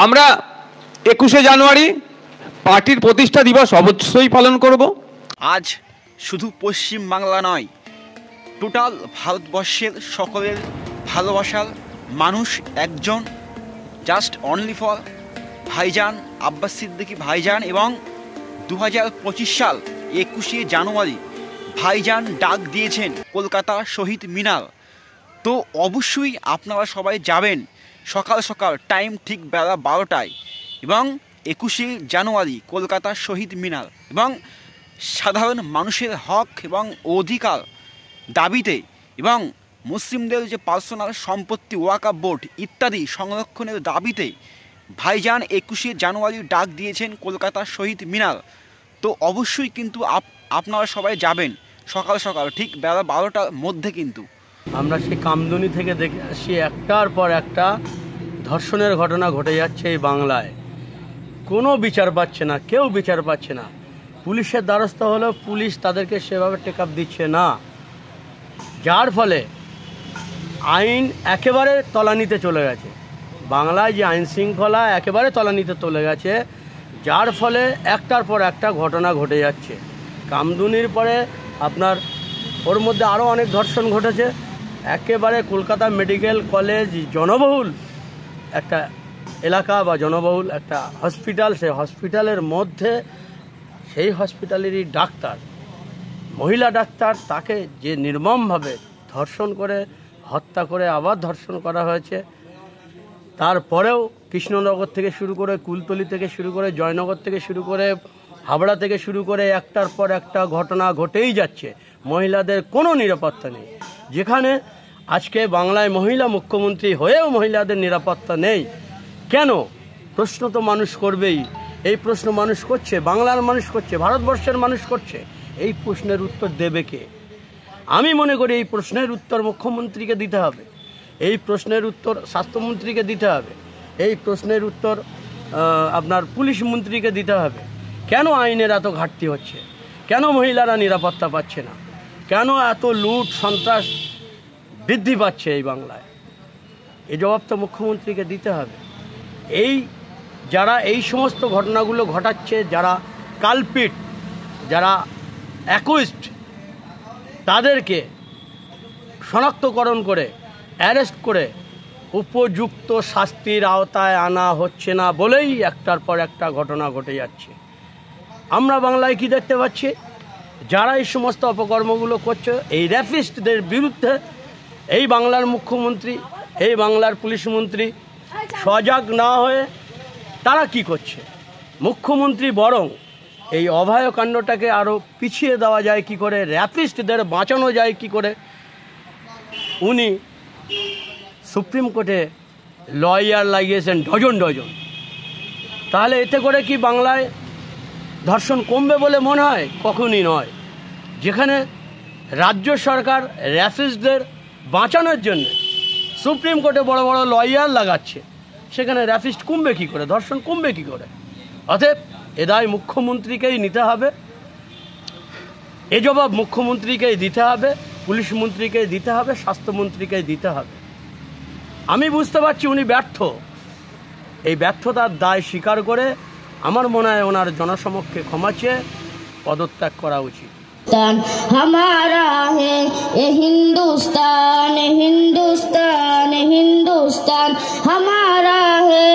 আমরা 21শে জানুয়ারি পার্টির প্রতিষ্ঠা দিবস অবশ্যই পালন করব। আজ শুধু পশ্চিম বাংলা নয়, টোটাল ভারতবর্ষের সকলের ভালোবাসার মানুষ একজন, জাস্ট অনলি ফর ভাইজান আব্বাস সিদ্দিকী ভাইজান। এবং 2025 সাল 21শে জানুয়ারি ভাইজান ডাক দিয়েছেন কলকাতা শহীদ মিনার। তো অবশ্যই আপনারা সবাই যাবেন সকাল সকাল, টাইম ঠিক বেলা 12টায়, এবং 21শে জানুয়ারি কলকাতা শহীদ মিনার এবং সাধারণ মানুষের হক এবং অধিকার দাবিতে এবং মুসলিমদের যে পার্সোনাল সম্পত্তি ওয়াকফ বোর্ড ইত্যাদি সংরক্ষণের দাবিতে ভাইজান 21শে জানুয়ারি ডাক দিয়েছেন কলকাতা শহীদ মিনার। তো অবশ্যই কিন্তু আপনারা সবাই যাবেন সকাল সকাল ঠিক বেলা 12টার মধ্যে। কিন্তু আমরা সেই কামদুনি থেকে দেখে আসি একটার পর একটা ধর্ষণের ঘটনা ঘটে যাচ্ছে এই বাংলায়। কোনো বিচার পাচ্ছে না, কেউ বিচার পাচ্ছে না। পুলিশের দ্বারস্থ হলেও পুলিশ তাদেরকে সেভাবে টেক আপ দিচ্ছে না, যার ফলে আইন একেবারে তলানিতে চলে গেছে। বাংলায় যে আইন শৃঙ্খলা একেবারে তলানিতে চলে গেছে, যার ফলে একটার পর একটা ঘটনা ঘটে যাচ্ছে। কামদুনির পরে আপনার ওর মধ্যে আরও অনেক ধর্ষণ ঘটেছে। একেবারে কলকাতা মেডিকেল কলেজ জনবহুল একটা এলাকা বা জনবহুল একটা হসপিটাল, সেই হসপিটালের মধ্যে সেই হসপিটালেরই ডাক্তার, মহিলা ডাক্তার, তাকে যে নির্মমভাবে ধর্ষণ করে হত্যা করে আবার ধর্ষণ করা হয়েছে। তারপরেও কৃষ্ণনগর থেকে শুরু করে, কুলতলি থেকে শুরু করে, জয়নগর থেকে শুরু করে, হাবড়া থেকে শুরু করে একটার পর একটা ঘটনা ঘটেই যাচ্ছে। মহিলাদের কোনো নিরাপত্তা নেই। যেখানে আজকে বাংলায় মহিলা মুখ্যমন্ত্রী হয়েও মহিলাদের নিরাপত্তা নেই কেন? প্রশ্ন তো মানুষ করবেই। এই প্রশ্ন মানুষ করছে, বাংলার মানুষ করছে, ভারতবর্ষের মানুষ করছে। এই প্রশ্নের উত্তর দেবে কে? আমি মনে করি এই প্রশ্নের উত্তর মুখ্যমন্ত্রীকে দিতে হবে, এই প্রশ্নের উত্তর স্বাস্থ্যমন্ত্রীকে দিতে হবে, এই প্রশ্নের উত্তর আপনার পুলিশ মন্ত্রীকে দিতে হবে। কেন আইনের এত ঘাটতি হচ্ছে? কেন মহিলারা নিরাপত্তা পাচ্ছে না? কেন এত লুট সন্ত্রাস বৃদ্ধি পাচ্ছে এই বাংলায়? এই জবাব তো মুখ্যমন্ত্রীকে দিতে হবে। এই যারা এই সমস্ত ঘটনাগুলো ঘটাচ্ছে, যারা কালপিট, যারা অ্যাকুইস্ট, তাদেরকে শনাক্তকরণ করে অ্যারেস্ট করে উপযুক্ত শাস্তির আওতায় আনা হচ্ছে না বলেই একটার পর একটা ঘটনা ঘটে যাচ্ছে। আমরা বাংলায় কি দেখতে পাচ্ছি? যারা এই সমস্ত অপকর্মগুলো করছে, এই র্যাপিস্টদের বিরুদ্ধে এই বাংলার মুখ্যমন্ত্রী, এই বাংলার পুলিশ মন্ত্রী সজাগ না হয়ে তারা কি করছে? মুখ্যমন্ত্রী বরং এই অভয়কাণ্ডটাকে আরও পিছিয়ে দেওয়া যায় কি করে, র্যাপিস্টদের বাঁচানো যায় কি করে, উনি সুপ্রিম কোর্টে লয়ার লাগিয়েছেন ডজন ডজন। তাহলে এতে করে কি বাংলায় ধর্ষণ কমবে বলে মনে হয়? কখনই নয়। যেখানে রাজ্য সরকার র্যাপিস্টদের বাঁচানোর জন্য সুপ্রিম কোর্টে বড় বড় লয়ার লাগাচ্ছে, সেখানে র্যাপিস্ট কমবে কী করে, ধর্ষণ কমবে কী করে? অতএব এ দায় মুখ্যমন্ত্রীকেই নিতে হবে, এ জবাব মুখ্যমন্ত্রীকেই দিতে হবে, পুলিশ মন্ত্রীকেই দিতে হবে, স্বাস্থ্যমন্ত্রীকেই দিতে হবে। আমি বুঝতে পারছি উনি ব্যর্থ। এই ব্যর্থতার দায় স্বীকার করে আমার মনে হয় ওনার জনসমক্ষে ক্ষমা চেয়ে পদত্যাগ করা উচিত। हमारा है ये हिंदुस्तान, हिंदुस्तान, हिंदुस्तान हमारा है।